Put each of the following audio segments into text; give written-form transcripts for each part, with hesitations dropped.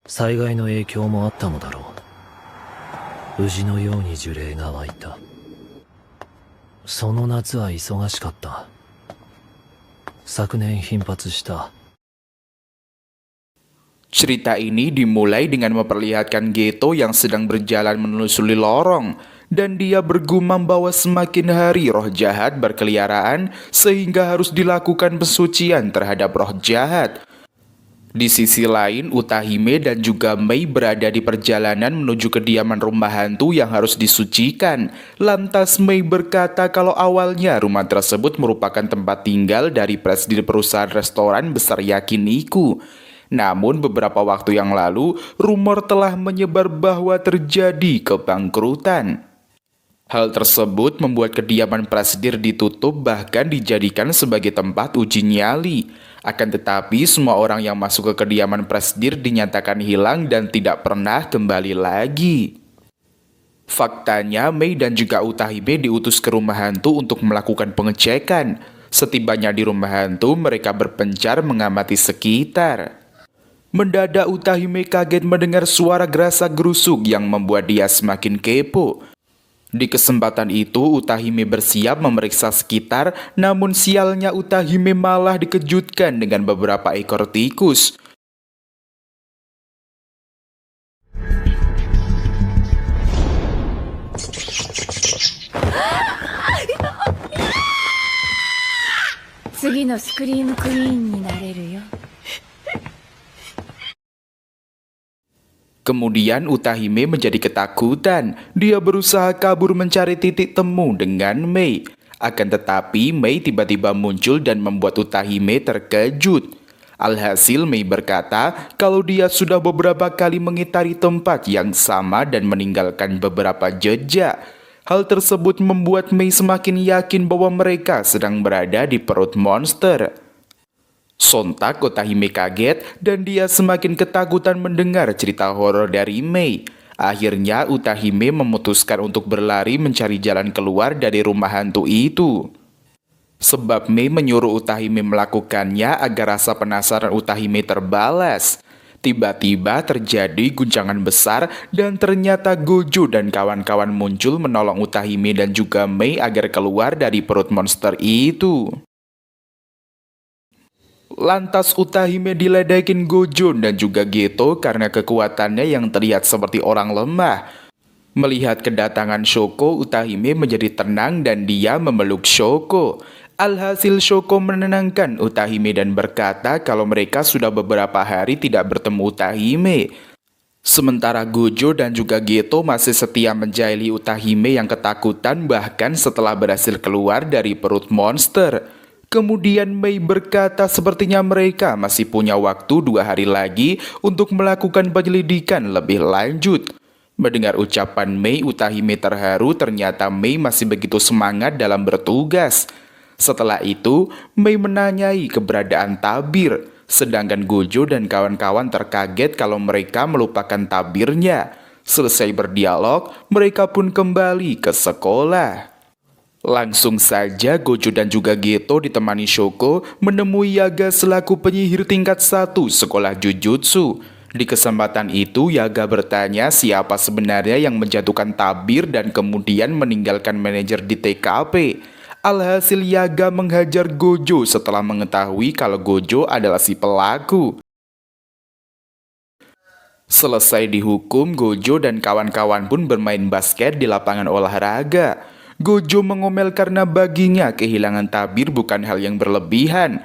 災害の影響もあったのだろう。宇治のように呪霊が湧いた。その夏は忙しかった。昨年頻発した。 Cerita ini dimulai dengan memperlihatkan Geto yang sedang berjalan menelusuri lorong, dan dia bergumam bahwa semakin hari roh jahat berkeliaran sehingga harus dilakukan pensucian terhadap roh jahat. Di sisi lain, Utahime dan juga Mei berada di perjalanan menuju kediaman rumah hantu yang harus disucikan. Lantas Mei berkata kalau awalnya rumah tersebut merupakan tempat tinggal dari presiden perusahaan restoran besar Yakiniku. Namun beberapa waktu yang lalu, rumor telah menyebar bahwa terjadi kebangkrutan. Hal tersebut membuat kediaman presidir ditutup bahkan dijadikan sebagai tempat uji nyali. Akan tetapi semua orang yang masuk ke kediaman presidir dinyatakan hilang dan tidak pernah kembali lagi. Faktanya, Mei dan juga Utahime diutus ke rumah hantu untuk melakukan pengecekan. Setibanya di rumah hantu, mereka berpencar mengamati sekitar. Mendadak Utahime kaget mendengar suara gerasa-gerusuk yang membuat dia semakin kepo. Di kesempatan itu, Utahime bersiap memeriksa sekitar, namun sialnya Utahime malah dikejutkan dengan beberapa ekor tikus. Kemudian Utahime menjadi ketakutan. Dia berusaha kabur mencari titik temu dengan Mei. Akan tetapi Mei tiba-tiba muncul dan membuat Utahime terkejut. Alhasil Mei berkata kalau dia sudah beberapa kali mengitari tempat yang sama dan meninggalkan beberapa jejak. Hal tersebut membuat Mei semakin yakin bahwa mereka sedang berada di perut monster. Sontak Utahime kaget dan dia semakin ketakutan mendengar cerita horor dari Mei. Akhirnya Utahime memutuskan untuk berlari mencari jalan keluar dari rumah hantu itu. Sebab Mei menyuruh Utahime melakukannya agar rasa penasaran Utahime terbalas. Tiba-tiba terjadi guncangan besar dan ternyata Gojo dan kawan-kawan muncul menolong Utahime dan juga Mei agar keluar dari perut monster itu. Lantas Utahime diledekin Gojo dan juga Geto karena kekuatannya yang terlihat seperti orang lemah. Melihat kedatangan Shoko, Utahime menjadi tenang dan dia memeluk Shoko. Alhasil Shoko menenangkan Utahime dan berkata kalau mereka sudah beberapa hari tidak bertemu Utahime. Sementara Gojo dan juga Geto masih setia menjahili Utahime yang ketakutan bahkan setelah berhasil keluar dari perut monster. Kemudian Mei berkata sepertinya mereka masih punya waktu 2 hari lagi untuk melakukan penyelidikan lebih lanjut. Mendengar ucapan Mei, Utahime terharu ternyata Mei masih begitu semangat dalam bertugas. Setelah itu, Mei menanyai keberadaan tabir, sedangkan Gojo dan kawan-kawan terkaget kalau mereka melupakan tabirnya. Selesai berdialog, mereka pun kembali ke sekolah. Langsung saja Gojo dan juga Geto ditemani Shoko menemui Yaga selaku penyihir tingkat 1 sekolah Jujutsu. Di kesempatan itu Yaga bertanya siapa sebenarnya yang menjatuhkan tabir dan kemudian meninggalkan manajer di TKP. Alhasil Yaga menghajar Gojo setelah mengetahui kalau Gojo adalah si pelaku. Selesai dihukum, Gojo dan kawan-kawan pun bermain basket di lapangan olahraga. Gojo mengomel karena baginya kehilangan tabir bukan hal yang berlebihan.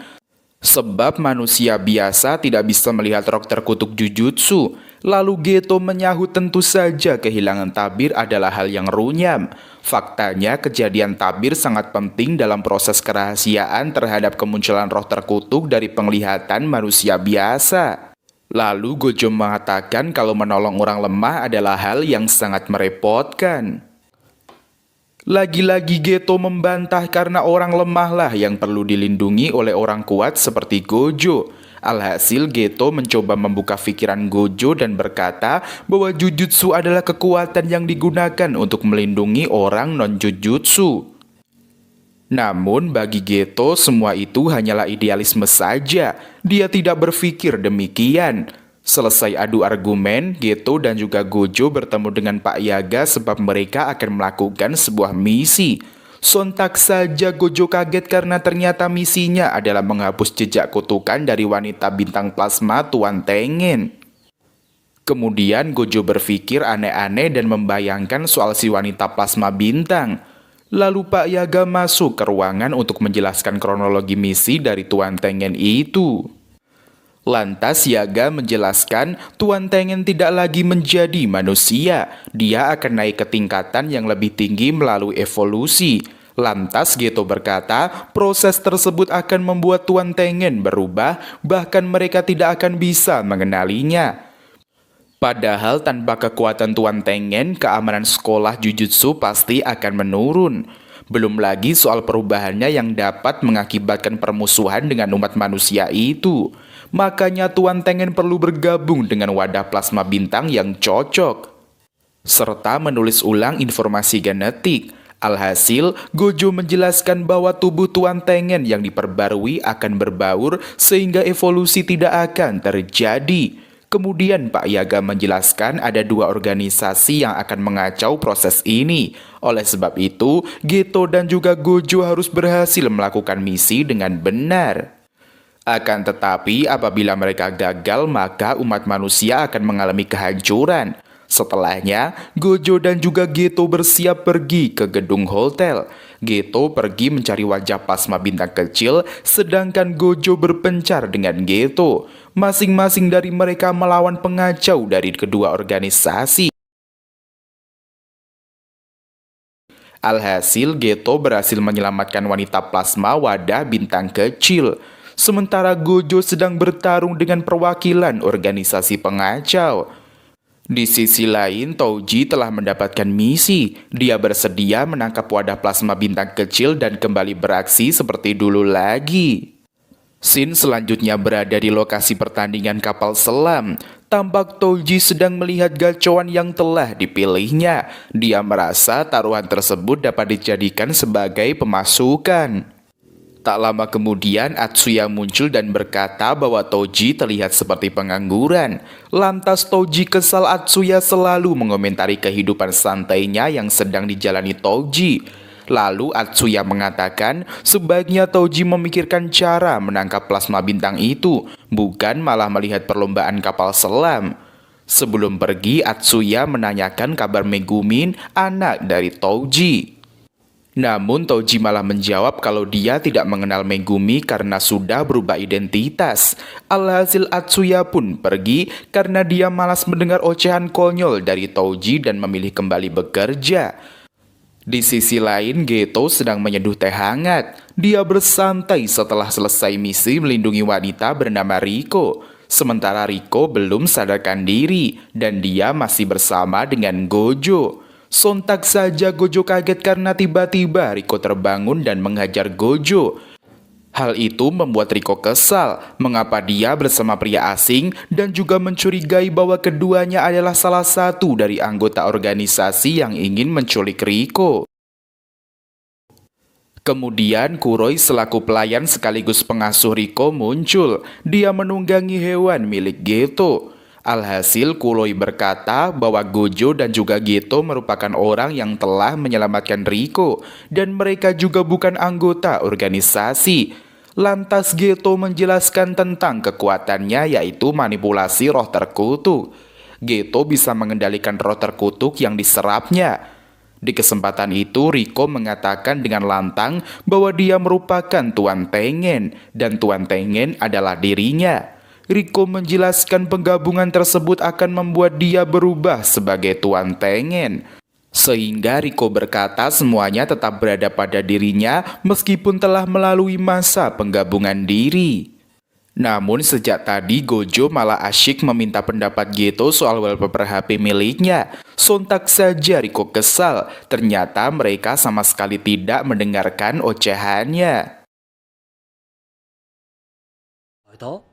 Sebab manusia biasa tidak bisa melihat roh terkutuk Jujutsu. Lalu Geto menyahut tentu saja kehilangan tabir adalah hal yang runyam. Faktanya kejadian tabir sangat penting dalam proses kerahasiaan terhadap kemunculan roh terkutuk dari penglihatan manusia biasa. Lalu Gojo mengatakan kalau menolong orang lemah adalah hal yang sangat merepotkan. Lagi-lagi Geto membantah karena orang lemahlah yang perlu dilindungi oleh orang kuat seperti Gojo. Alhasil Geto mencoba membuka pikiran Gojo dan berkata bahwa Jujutsu adalah kekuatan yang digunakan untuk melindungi orang non-Jujutsu. Namun bagi Geto semua itu hanyalah idealisme saja. Dia tidak berpikir demikian. Selesai adu argumen, Geto dan juga Gojo bertemu dengan Pak Yaga sebab mereka akan melakukan sebuah misi. Sontak saja Gojo kaget karena ternyata misinya adalah menghapus jejak kutukan dari wanita bintang plasma Tuan Tengen. Kemudian Gojo berpikir aneh-aneh dan membayangkan soal si wanita plasma bintang. Lalu Pak Yaga masuk ke ruangan untuk menjelaskan kronologi misi dari Tuan Tengen itu. Lantas Yaga menjelaskan Tuan Tengen tidak lagi menjadi manusia. Dia akan naik ke tingkatan yang lebih tinggi melalui evolusi. Lantas Geto berkata, proses tersebut akan membuat Tuan Tengen berubah, bahkan mereka tidak akan bisa mengenalinya. Padahal tanpa kekuatan Tuan Tengen, keamanan sekolah Jujutsu pasti akan menurun. Belum lagi soal perubahannya yang dapat mengakibatkan permusuhan dengan umat manusia itu. Makanya Tuan Tengen perlu bergabung dengan wadah plasma bintang yang cocok, serta menulis ulang informasi genetik. Alhasil, Gojo menjelaskan bahwa tubuh Tuan Tengen yang diperbarui akan berbaur sehingga evolusi tidak akan terjadi. Kemudian Pak Yaga menjelaskan ada dua organisasi yang akan mengacau proses ini. Oleh sebab itu, Geto dan juga Gojo harus berhasil melakukan misi dengan benar. Akan tetapi, apabila mereka gagal, maka umat manusia akan mengalami kehancuran. Setelahnya, Gojo dan juga Geto bersiap pergi ke gedung hotel. Geto pergi mencari wajah plasma bintang kecil, sedangkan Gojo berpencar dengan Geto. Masing-masing dari mereka melawan pengacau dari kedua organisasi. Alhasil, Geto berhasil menyelamatkan wanita plasma wadah bintang kecil. Sementara Gojo sedang bertarung dengan perwakilan organisasi pengacau. Di sisi lain, Touji telah mendapatkan misi. Dia bersedia menangkap wadah plasma bintang kecil dan kembali beraksi seperti dulu lagi. Scene selanjutnya berada di lokasi pertandingan kapal selam. Tampak Touji sedang melihat gacoan yang telah dipilihnya. Dia merasa taruhan tersebut dapat dijadikan sebagai pemasukan. Tak lama kemudian Atsuya muncul dan berkata bahwa Touji terlihat seperti pengangguran. Lantas Touji kesal Atsuya selalu mengomentari kehidupan santainya yang sedang dijalani Touji. Lalu Atsuya mengatakan sebaiknya Touji memikirkan cara menangkap plasma bintang itu, bukan malah melihat perlombaan kapal selam. Sebelum pergi, Atsuya menanyakan kabar Megumin, anak dari Touji. Namun Touji malah menjawab kalau dia tidak mengenal Megumi karena sudah berubah identitas. Alhasil Atsuya pun pergi karena dia malas mendengar ocehan konyol dari Touji dan memilih kembali bekerja. Di sisi lain, Geto sedang menyeduh teh hangat. Dia bersantai setelah selesai misi melindungi wanita bernama Riko. Sementara Riko belum sadarkan diri dan dia masih bersama dengan Gojo. Sontak saja Gojo kaget karena tiba-tiba Riko terbangun dan menghajar Gojo. Hal itu membuat Riko kesal, mengapa dia bersama pria asing dan juga mencurigai bahwa keduanya adalah salah satu dari anggota organisasi yang ingin menculik Riko. Kemudian Kuroi selaku pelayan sekaligus pengasuh Riko muncul. Dia menunggangi hewan milik Geto. Alhasil Kuroi berkata bahwa Gojo dan juga Geto merupakan orang yang telah menyelamatkan Riko dan mereka juga bukan anggota organisasi. Lantas Geto menjelaskan tentang kekuatannya yaitu manipulasi roh terkutuk. Geto bisa mengendalikan roh terkutuk yang diserapnya. Di kesempatan itu Riko mengatakan dengan lantang bahwa dia merupakan Tuan Tengen dan Tuan Tengen adalah dirinya. Riko menjelaskan penggabungan tersebut akan membuat dia berubah sebagai Tuan Tengen. Sehingga Riko berkata semuanya tetap berada pada dirinya meskipun telah melalui masa penggabungan diri. Namun sejak tadi Gojo malah asyik meminta pendapat Geto soal wallpaper HP miliknya. Sontak saja Riko kesal, ternyata mereka sama sekali tidak mendengarkan ocehannya.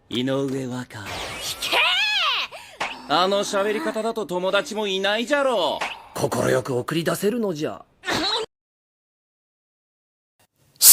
井上和歌聞けあの喋り方だと友達もいないじゃろう。快く送り出せるのじゃ。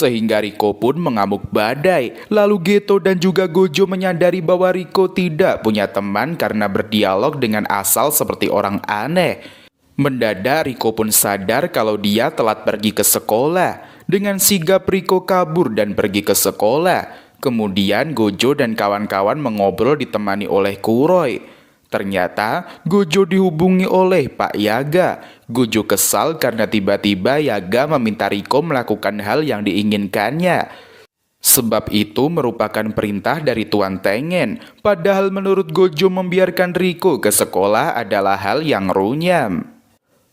Sehingga Riko pun mengamuk badai. Lalu Geto dan juga Gojo menyadari bahwa Riko tidak punya teman karena berdialog dengan asal seperti orang aneh. Mendadak Riko pun sadar kalau dia telat pergi ke sekolah. Dengan sigap Riko kabur dan pergi ke sekolah. Kemudian Gojo dan kawan-kawan mengobrol ditemani oleh Kuroi. Ternyata Gojo dihubungi oleh Pak Yaga. Gojo kesal karena tiba-tiba Yaga meminta Riko melakukan hal yang diinginkannya. Sebab itu merupakan perintah dari Tuan Tengen. Padahal menurut Gojo membiarkan Riko ke sekolah adalah hal yang runyam.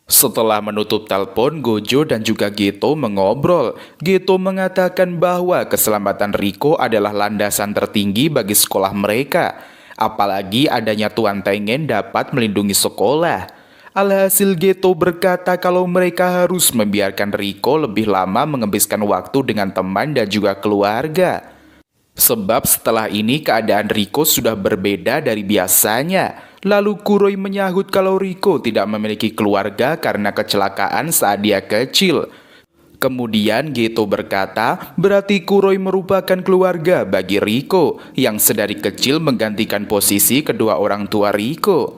Setelah menutup telepon, Gojo dan juga Geto mengobrol. Geto mengatakan bahwa keselamatan Riko adalah landasan tertinggi bagi sekolah mereka. Apalagi adanya Tuan Tengen dapat melindungi sekolah. Alhasil Geto berkata kalau mereka harus membiarkan Riko lebih lama menghabiskan waktu dengan teman dan juga keluarga. Sebab setelah ini keadaan Riko sudah berbeda dari biasanya. Lalu Kuroi menyahut kalau Riko tidak memiliki keluarga karena kecelakaan saat dia kecil. Kemudian Geto berkata, berarti Kuroi merupakan keluarga bagi Riko yang sedari kecil menggantikan posisi kedua orang tua Riko.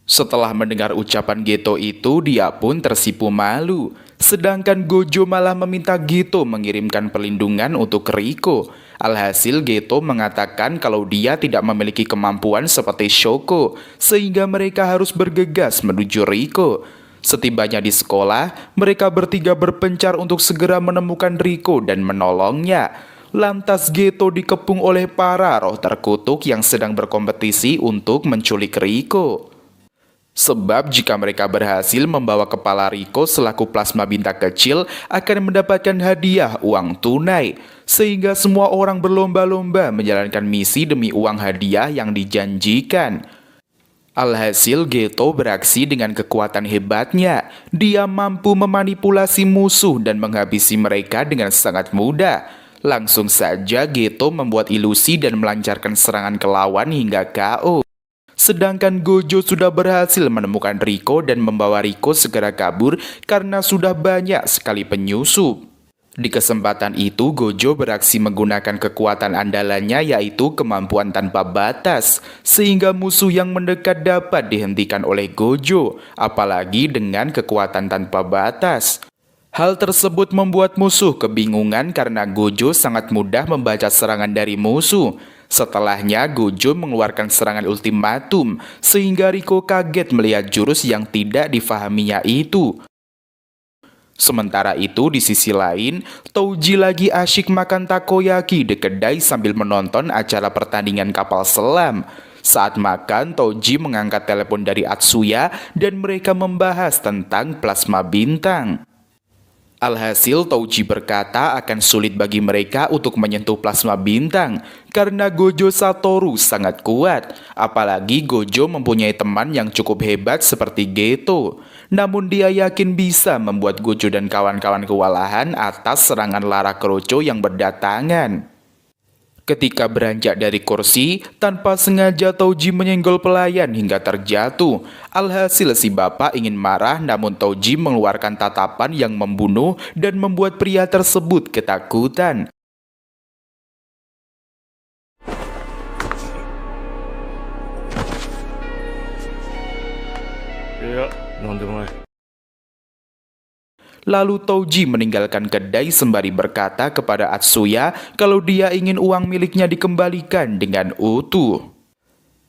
Setelah mendengar ucapan Geto itu, dia pun tersipu malu. Sedangkan Gojo malah meminta Geto mengirimkan perlindungan untuk Riko. Alhasil Geto mengatakan kalau dia tidak memiliki kemampuan seperti Shoko, sehingga mereka harus bergegas menuju Riko. Setibanya di sekolah, mereka bertiga berpencar untuk segera menemukan Riko dan menolongnya. Lantas Geto dikepung oleh para roh terkutuk yang sedang berkompetisi untuk menculik Riko. Sebab jika mereka berhasil membawa kepala Riko selaku plasma bintang kecil akan mendapatkan hadiah uang tunai. Sehingga semua orang berlomba-lomba menjalankan misi demi uang hadiah yang dijanjikan. Alhasil Geto beraksi dengan kekuatan hebatnya. Dia mampu memanipulasi musuh dan menghabisi mereka dengan sangat mudah. Langsung saja Geto membuat ilusi dan melancarkan serangan ke lawan hingga KO. Sedangkan Gojo sudah berhasil menemukan Riko dan membawa Riko segera kabur karena sudah banyak sekali penyusup. Di kesempatan itu, Gojo beraksi menggunakan kekuatan andalannya yaitu kemampuan tanpa batas, sehingga musuh yang mendekat dapat dihentikan oleh Gojo, apalagi dengan kekuatan tanpa batas. Hal tersebut membuat musuh kebingungan karena Gojo sangat mudah membaca serangan dari musuh. Setelahnya, Gojo mengeluarkan serangan ultimatum, sehingga Riko kaget melihat jurus yang tidak difahaminya itu. Sementara itu, di sisi lain, Touji lagi asyik makan takoyaki di kedai sambil menonton acara pertandingan kapal selam. Saat makan, Touji mengangkat telepon dari Atsuya dan mereka membahas tentang plasma bintang. Alhasil, Touji berkata akan sulit bagi mereka untuk menyentuh plasma bintang karena Gojo Satoru sangat kuat. Apalagi Gojo mempunyai teman yang cukup hebat seperti Geto. Namun dia yakin bisa membuat Gojo dan kawan-kawan kewalahan atas serangan Lara Kroco yang berdatangan. Ketika beranjak dari kursi, tanpa sengaja Touji menyenggol pelayan hingga terjatuh. Alhasil si bapak ingin marah, namun Touji mengeluarkan tatapan yang membunuh dan membuat pria tersebut ketakutan. Ya, nonton. Lalu Touji meninggalkan kedai sembari berkata kepada Atsuya kalau dia ingin uang miliknya dikembalikan dengan utuh.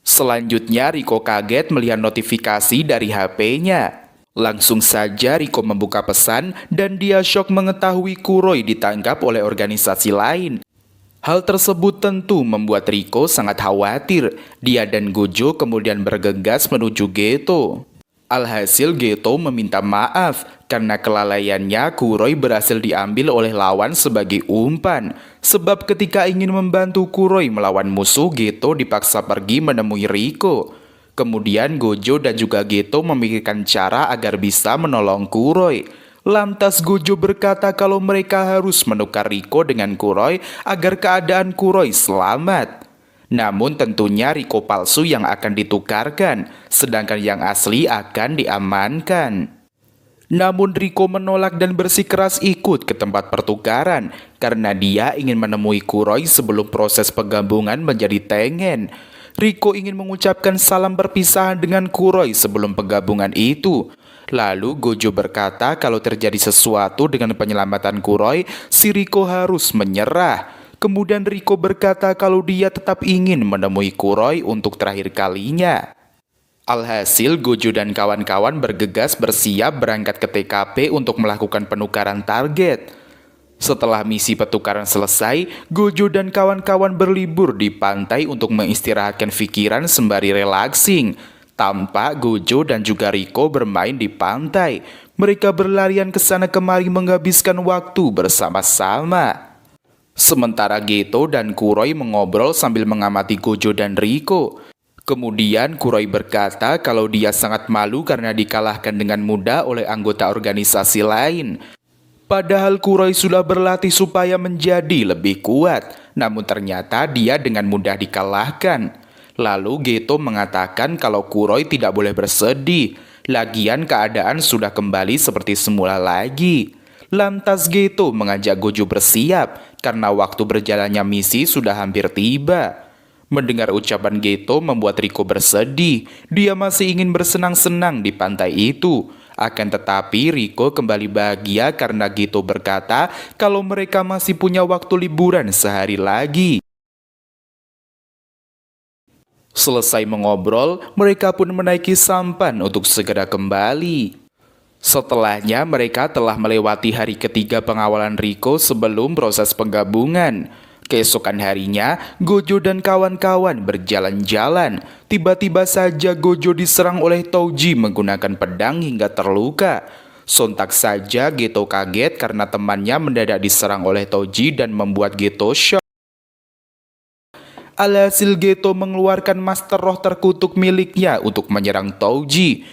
Selanjutnya Riko kaget melihat notifikasi dari HP-nya. Langsung saja Riko membuka pesan dan dia syok mengetahui Kuroi ditangkap oleh organisasi lain. Hal tersebut tentu membuat Riko sangat khawatir. Dia dan Gojo kemudian bergegas menuju Geto. Alhasil Geto meminta maaf karena kelalaiannya Kuroi berhasil diambil oleh lawan sebagai umpan. Sebab ketika ingin membantu Kuroi melawan musuh, Geto dipaksa pergi menemui Riko. Kemudian Gojo dan juga Geto memikirkan cara agar bisa menolong Kuroi. Lantas Gojo berkata kalau mereka harus menukar Riko dengan Kuroi agar keadaan Kuroi selamat. Namun tentunya Riko palsu yang akan ditukarkan, sedangkan yang asli akan diamankan. Namun Riko menolak dan bersikeras ikut ke tempat pertukaran karena dia ingin menemui Kuroi sebelum proses penggabungan menjadi Tengen. Riko ingin mengucapkan salam perpisahan dengan Kuroi sebelum penggabungan itu. Lalu Gojo berkata kalau terjadi sesuatu dengan penyelamatan Kuroi, si Riko harus menyerah. Kemudian Riko berkata kalau dia tetap ingin menemui Kuroi untuk terakhir kalinya. Alhasil Gojo dan kawan-kawan bergegas bersiap berangkat ke TKP untuk melakukan penukaran target. Setelah misi petukaran selesai, Gojo dan kawan-kawan berlibur di pantai untuk mengistirahatkan pikiran sembari relaxing. Tampak Gojo dan juga Riko bermain di pantai. Mereka berlarian ke sana kemari menghabiskan waktu bersama-sama. Sementara Geto dan Kuroi mengobrol sambil mengamati Gojo dan Riko. Kemudian Kuroi berkata kalau dia sangat malu karena dikalahkan dengan mudah oleh anggota organisasi lain. Padahal Kuroi sudah berlatih supaya menjadi lebih kuat, namun ternyata dia dengan mudah dikalahkan. Lalu Geto mengatakan kalau Kuroi tidak boleh bersedih, lagian keadaan sudah kembali seperti semula lagi. Lantas Geto mengajak Gojo bersiap karena waktu berjalannya misi sudah hampir tiba. Mendengar ucapan Geto membuat Riko bersedih. Dia masih ingin bersenang-senang di pantai itu. Akan tetapi Riko kembali bahagia karena Geto berkata kalau mereka masih punya waktu liburan sehari lagi. Selesai mengobrol, mereka pun menaiki sampan untuk segera kembali. Setelahnya mereka telah melewati hari ketiga pengawalan Riko sebelum proses penggabungan. Keesokan harinya, Gojo dan kawan-kawan berjalan-jalan. Tiba-tiba saja Gojo diserang oleh Touji menggunakan pedang hingga terluka. Sontak saja Geto kaget karena temannya mendadak diserang oleh Touji dan membuat Geto shock. Alhasil Geto mengeluarkan Master Roh terkutuk miliknya untuk menyerang Touji.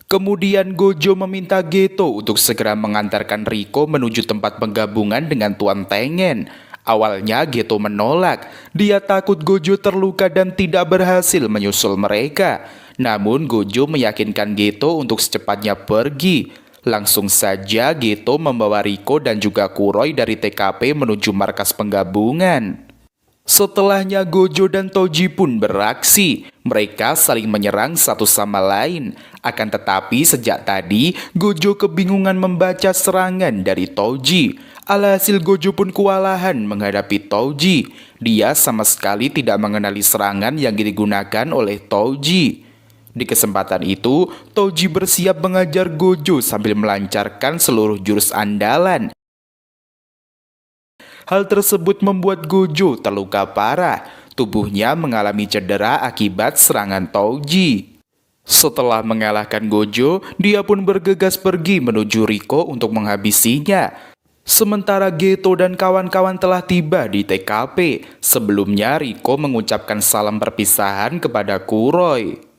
Kemudian Gojo meminta Geto untuk segera mengantarkan Riko menuju tempat penggabungan dengan Tuan Tengen. Awalnya Geto menolak, dia takut Gojo terluka dan tidak berhasil menyusul mereka. Namun Gojo meyakinkan Geto untuk secepatnya pergi. Langsung saja Geto membawa Riko dan juga Kuroi dari TKP menuju markas penggabungan. Setelahnya Gojo dan Touji pun beraksi. Mereka saling menyerang satu sama lain. Akan tetapi sejak tadi Gojo kebingungan membaca serangan dari Touji. Alhasil Gojo pun kewalahan menghadapi Touji. Dia sama sekali tidak mengenali serangan yang digunakan oleh Touji. Di kesempatan itu, Touji bersiap mengajar Gojo sambil melancarkan seluruh jurus andalan. Hal tersebut membuat Gojo terluka parah. Tubuhnya mengalami cedera akibat serangan Touji. Setelah mengalahkan Gojo, dia pun bergegas pergi menuju Riko untuk menghabisinya. Sementara Geto dan kawan-kawan telah tiba di TKP. Sebelumnya Riko mengucapkan salam perpisahan kepada Kuroi.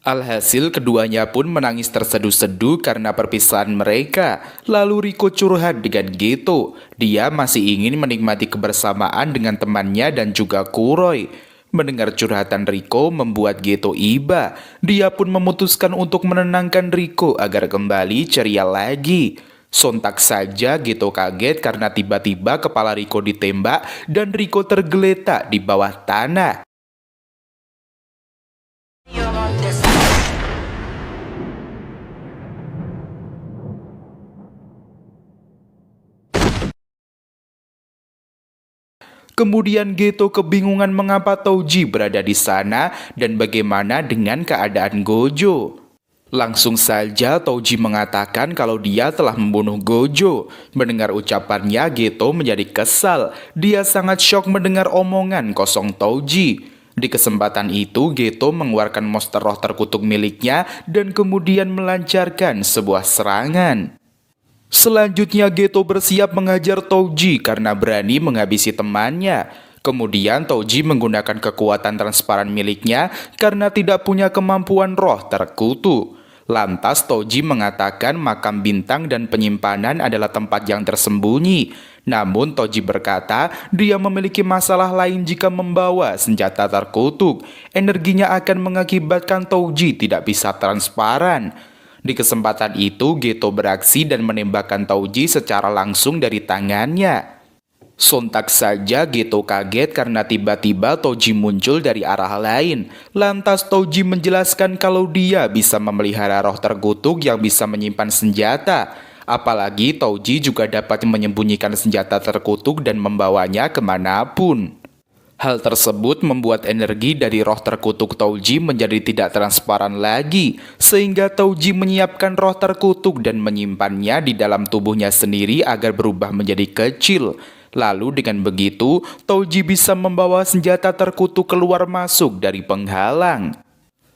Alhasil keduanya pun menangis terseduh-seduh karena perpisahan mereka. Lalu Riko curhat dengan Geto. Dia masih ingin menikmati kebersamaan dengan temannya dan juga Kuroi. Mendengar curhatan Riko membuat Geto iba. Dia pun memutuskan untuk menenangkan Riko agar kembali ceria lagi. Sontak saja Geto kaget karena tiba-tiba kepala Riko ditembak dan Riko tergeletak di bawah tanah. Kemudian Geto kebingungan mengapa Touji berada di sana dan bagaimana dengan keadaan Gojo. Langsung saja Touji mengatakan kalau dia telah membunuh Gojo. Mendengar ucapannya Geto menjadi kesal. Dia sangat syok mendengar omongan kosong Touji. Di kesempatan itu Geto mengeluarkan monster roh terkutuk miliknya dan kemudian melancarkan sebuah serangan. Selanjutnya Geto bersiap mengajar Touji karena berani menghabisi temannya. Kemudian Touji menggunakan kekuatan transparan miliknya karena tidak punya kemampuan roh terkutuk. Lantas Touji mengatakan makam bintang dan penyimpanan adalah tempat yang tersembunyi. Namun Touji berkata dia memiliki masalah lain jika membawa senjata terkutuk. Energinya akan mengakibatkan Touji tidak bisa transparan. Di kesempatan itu, Geto beraksi dan menembakkan Touji secara langsung dari tangannya. Sontak saja Geto kaget karena tiba-tiba Touji muncul dari arah lain. Lantas Touji menjelaskan kalau dia bisa memelihara roh terkutuk yang bisa menyimpan senjata. Apalagi Touji juga dapat menyembunyikan senjata terkutuk dan membawanya kemanapun. Hal tersebut membuat energi dari roh terkutuk Touji menjadi tidak transparan lagi, sehingga Touji menyiapkan roh terkutuk dan menyimpannya di dalam tubuhnya sendiri agar berubah menjadi kecil. Lalu dengan begitu, Touji bisa membawa senjata terkutuk keluar masuk dari penghalang.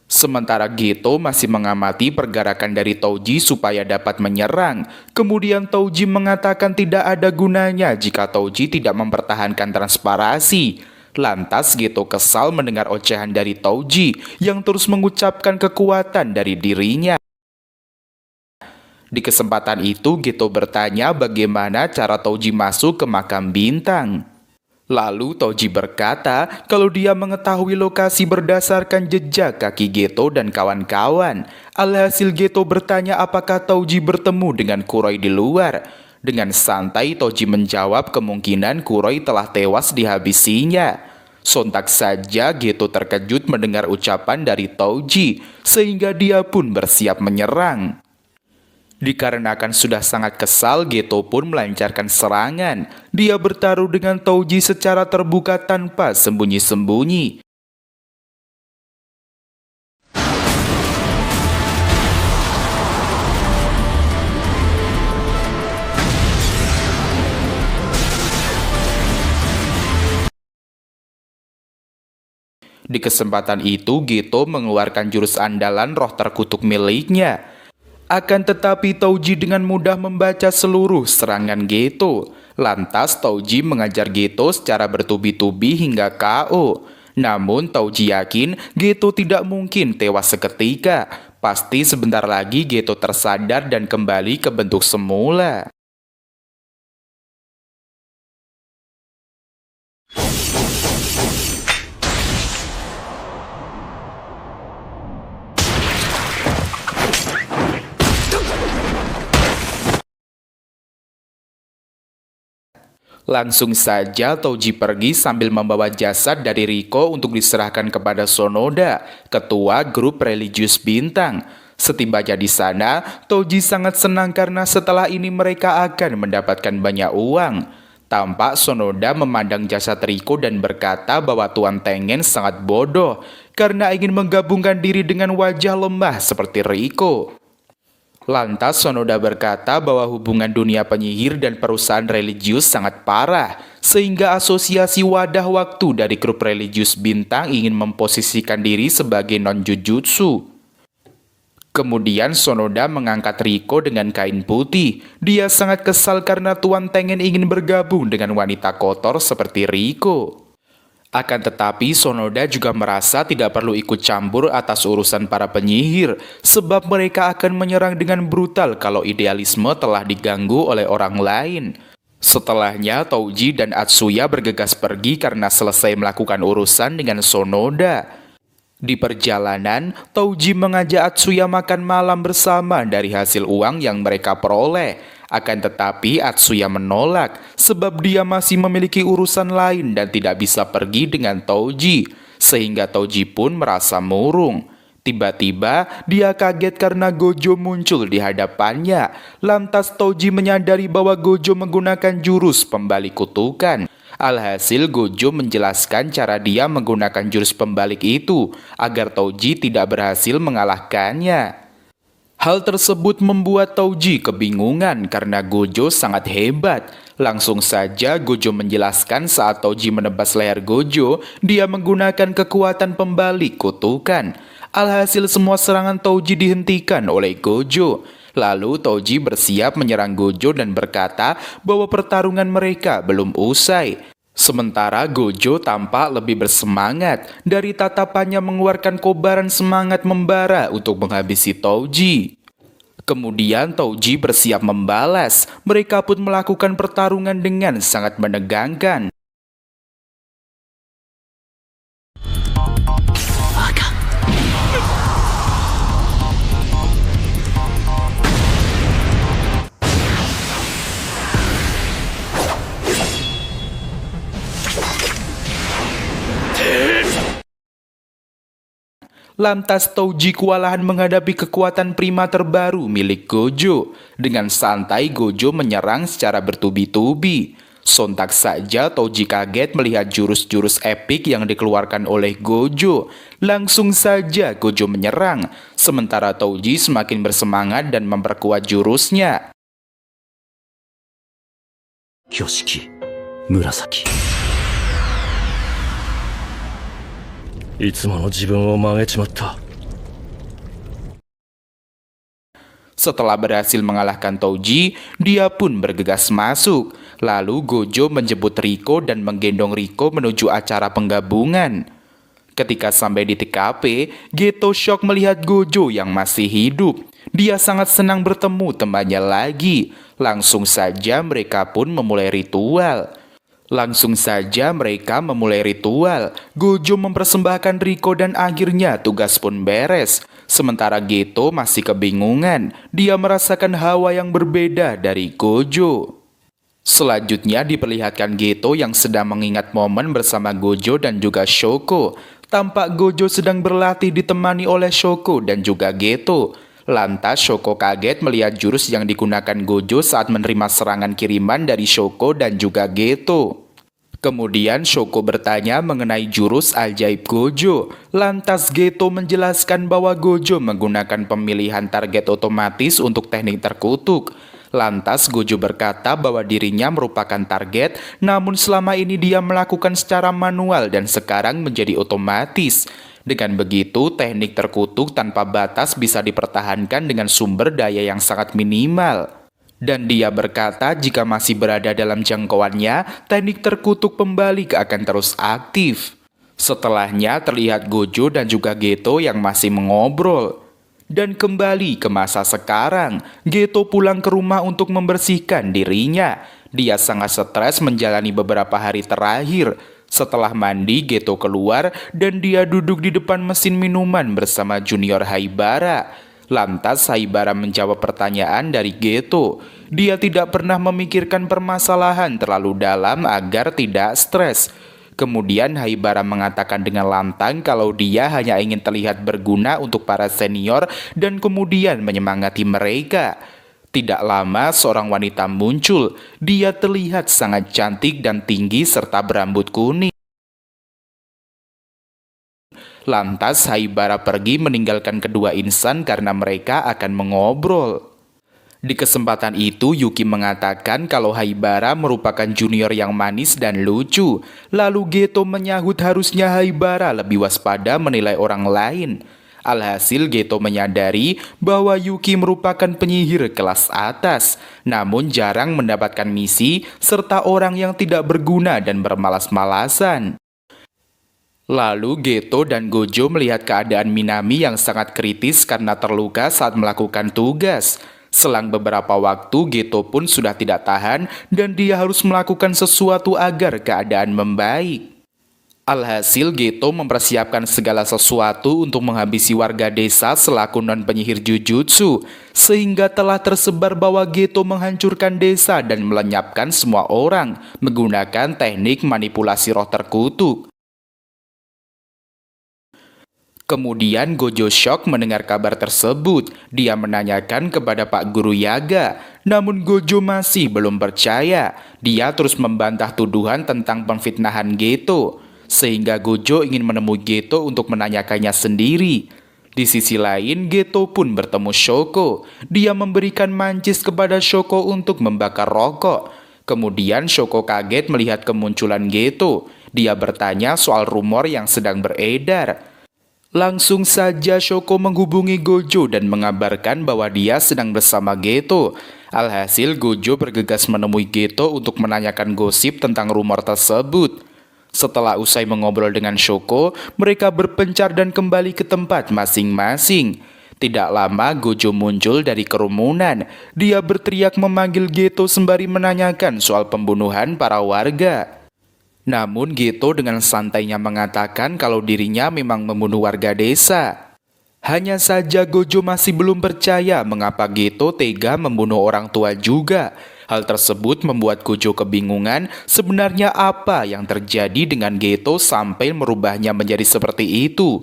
Sementara Geto masih mengamati pergerakan dari Touji supaya dapat menyerang. Kemudian Touji mengatakan tidak ada gunanya jika Touji tidak mempertahankan transparasi. Lantas Geto kesal mendengar ocehan dari Touji yang terus mengucapkan kekuatan dari dirinya. Di kesempatan itu Geto bertanya bagaimana cara Touji masuk ke makam bintang. Lalu Touji berkata kalau dia mengetahui lokasi berdasarkan jejak kaki Geto dan kawan-kawan. Alhasil Geto bertanya apakah Touji bertemu dengan Kuroi di luar. Dengan santai Touji menjawab kemungkinan Kuroi telah tewas dihabisinya. Sontak saja Geto terkejut mendengar ucapan dari Touji, sehingga dia pun bersiap menyerang. Dikarenakan sudah sangat kesal, Geto pun melancarkan serangan. Dia bertaruh dengan Touji secara terbuka tanpa sembunyi-sembunyi. Di kesempatan itu, Geto mengeluarkan jurus andalan roh terkutuk miliknya. Akan tetapi Touji dengan mudah membaca seluruh serangan Geto. Lantas Touji mengajar Geto secara bertubi-tubi hingga KO. Namun Touji yakin Geto tidak mungkin tewas seketika. Pasti sebentar lagi Geto tersadar dan kembali ke bentuk semula. Langsung saja Touji pergi sambil membawa jasad dari Riko untuk diserahkan kepada Sonoda, ketua grup religius bintang. Setibanya di sana, Touji sangat senang karena setelah ini mereka akan mendapatkan banyak uang. Tampak Sonoda memandang jasad Riko dan berkata bahwa Tuan Tengen sangat bodoh karena ingin menggabungkan diri dengan wajah lemah seperti Riko. Lantas Sonoda berkata bahwa hubungan dunia penyihir dan perusahaan religius sangat parah, sehingga asosiasi wadah waktu dari grup religius bintang ingin memposisikan diri sebagai non-jujutsu. Kemudian Sonoda mengangkat Riko dengan kain putih. Dia sangat kesal karena Tuan Tengen ingin bergabung dengan wanita kotor seperti Riko. Akan tetapi Sonoda juga merasa tidak perlu ikut campur atas urusan para penyihir, sebab mereka akan menyerang dengan brutal kalau idealisme telah diganggu oleh orang lain. Setelahnya Touji dan Atsuya bergegas pergi karena selesai melakukan urusan dengan Sonoda. Di perjalanan, Touji mengajak Atsuya makan malam bersama dari hasil uang yang mereka peroleh. Akan tetapi Atsuya menolak sebab dia masih memiliki urusan lain dan tidak bisa pergi dengan Touji, sehingga Touji pun merasa murung. Tiba-tiba dia kaget karena Gojo muncul di hadapannya. Lantas Touji menyadari bahwa Gojo menggunakan jurus pembalik kutukan. Alhasil Gojo menjelaskan cara dia menggunakan jurus pembalik itu agar Touji tidak berhasil mengalahkannya. Hal tersebut membuat Touji kebingungan karena Gojo sangat hebat. Langsung saja Gojo menjelaskan saat Touji menebas leher Gojo, dia menggunakan kekuatan pembalik kutukan. Alhasil semua serangan Touji dihentikan oleh Gojo. Lalu Touji bersiap menyerang Gojo dan berkata bahwa pertarungan mereka belum usai. Sementara Gojo tampak lebih bersemangat. Dari tatapannya mengeluarkan kobaran semangat membara untuk menghabisi Touji. Kemudian Touji bersiap membalas. Mereka pun melakukan pertarungan dengan sangat menegangkan. Lantas Toji kewalahan menghadapi kekuatan prima terbaru milik Gojo. Dengan santai Gojo menyerang secara bertubi-tubi. Sontak saja Toji kaget melihat jurus-jurus epik yang dikeluarkan oleh Gojo. Langsung saja Gojo menyerang, sementara Toji semakin bersemangat dan memperkuat jurusnya. 挙式紫いつもの自分を曲げちまった Setelah berhasil mengalahkan Toji, dia pun bergegas masuk. Lalu Gojo menjemput Riko dan menggendong Riko menuju acara penggabungan. Ketika sampai di TKP, Geto shock melihat Gojo yang masih hidup. Dia sangat senang bertemu temannya lagi. Langsung saja mereka pun memulai ritual. Gojo mempersembahkan Riko dan akhirnya tugas pun beres. Sementara Geto masih kebingungan. Dia merasakan hawa yang berbeda dari Gojo. Selanjutnya diperlihatkan Geto yang sedang mengingat momen bersama Gojo dan juga Shoko. Tampak Gojo sedang berlatih ditemani oleh Shoko dan juga Geto. Lantas Shoko kaget melihat jurus yang digunakan Gojo saat menerima serangan kiriman dari Shoko dan juga Geto. Kemudian Shoko bertanya mengenai jurus ajaib Gojo. Lantas Geto menjelaskan bahwa Gojo menggunakan pemilihan target otomatis untuk teknik terkutuk. Lantas Gojo berkata bahwa dirinya merupakan target, namun selama ini dia melakukan secara manual dan sekarang menjadi otomatis. Dengan begitu, teknik terkutuk tanpa batas bisa dipertahankan dengan sumber daya yang sangat minimal. Dan dia berkata jika masih berada dalam jangkauannya, teknik terkutuk pembalik akan terus aktif. Setelahnya terlihat Gojo dan juga Geto yang masih mengobrol. Dan kembali ke masa sekarang, Geto pulang ke rumah untuk membersihkan dirinya. Dia sangat stres menjalani beberapa hari terakhir. Setelah mandi, Geto keluar dan dia duduk di depan mesin minuman bersama Junior Haibara. Lantas Haibara menjawab pertanyaan dari Geto. Dia tidak pernah memikirkan permasalahan terlalu dalam agar tidak stres. Kemudian Haibara mengatakan dengan lantang kalau dia hanya ingin terlihat berguna untuk para senior dan kemudian menyemangati mereka. Tidak lama seorang wanita muncul. Dia terlihat sangat cantik dan tinggi serta berambut kuning. Lantas Haibara pergi meninggalkan kedua insan karena mereka akan mengobrol. Di kesempatan itu Yuki mengatakan kalau Haibara merupakan junior yang manis dan lucu. Lalu Geto menyahut harusnya Haibara lebih waspada menilai orang lain. Alhasil Geto menyadari bahwa Yuki merupakan penyihir kelas atas, namun jarang mendapatkan misi serta orang yang tidak berguna dan bermalas-malasan. Lalu Geto dan Gojo melihat keadaan Minami yang sangat kritis karena terluka saat melakukan tugas. Selang beberapa waktu Geto pun sudah tidak tahan dan dia harus melakukan sesuatu agar keadaan membaik. Alhasil Geto mempersiapkan segala sesuatu untuk menghabisi warga desa selaku non-penyihir Jujutsu, sehingga telah tersebar bahwa Geto menghancurkan desa dan melenyapkan semua orang menggunakan teknik manipulasi roh terkutuk. Kemudian Gojo shock mendengar kabar tersebut. Dia menanyakan kepada Pak Guru Yaga, namun Gojo masih belum percaya. Dia terus membantah tuduhan tentang pemfitnahan Geto. Sehingga Gojo ingin menemui Geto untuk menanyakannya sendiri. Di sisi lain, Geto pun bertemu Shoko. Dia memberikan mancis kepada Shoko untuk membakar rokok. Kemudian Shoko kaget melihat kemunculan Geto. Dia bertanya soal rumor yang sedang beredar. Langsung saja Shoko menghubungi Gojo dan mengabarkan bahwa dia sedang bersama Geto. Alhasil Gojo bergegas menemui Geto untuk menanyakan gosip tentang rumor tersebut. Setelah usai mengobrol dengan Shoko, mereka berpencar dan kembali ke tempat masing-masing. Tidak lama Gojo muncul dari kerumunan. Dia berteriak memanggil Geto sembari menanyakan soal pembunuhan para warga. Namun Geto dengan santainya mengatakan kalau dirinya memang membunuh warga desa. Hanya saja Gojo masih belum percaya mengapa Geto tega membunuh orang tua juga. Hal tersebut membuat Gojo kebingungan sebenarnya apa yang terjadi dengan Geto sampai merubahnya menjadi seperti itu.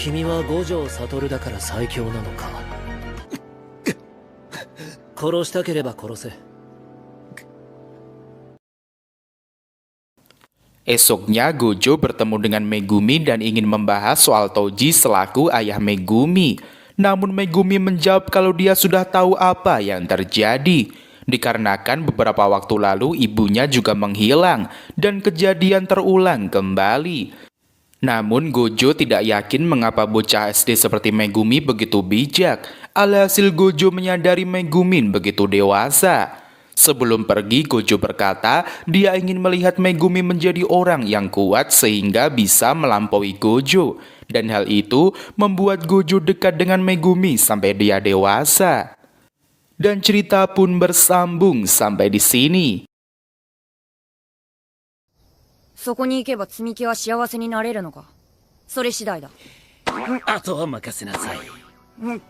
君は五条悟だから最強なのか。殺したければ殺せ。 Esoknya Gojo bertemu dengan Megumi dan ingin membahas soal Toji selaku ayah Megumi. Namun Megumi menjawab kalau dia sudah tahu apa yang terjadi. Dikarenakan beberapa waktu lalu ibunya juga menghilang dan kejadian terulang kembali. Namun Gojo tidak yakin mengapa bocah SD seperti Megumi begitu bijak. Alhasil Gojo menyadari Megumin begitu dewasa. Sebelum pergi, Gojo berkata dia ingin melihat Megumi menjadi orang yang kuat sehingga bisa melampaui Gojo. Dan hal itu membuat Gojo dekat dengan Megumi sampai dia dewasa. Dan cerita pun bersambung sampai di sini. そこに行けば積み木は幸せになれるのか。それ次第だ。あとは任せなさい。うん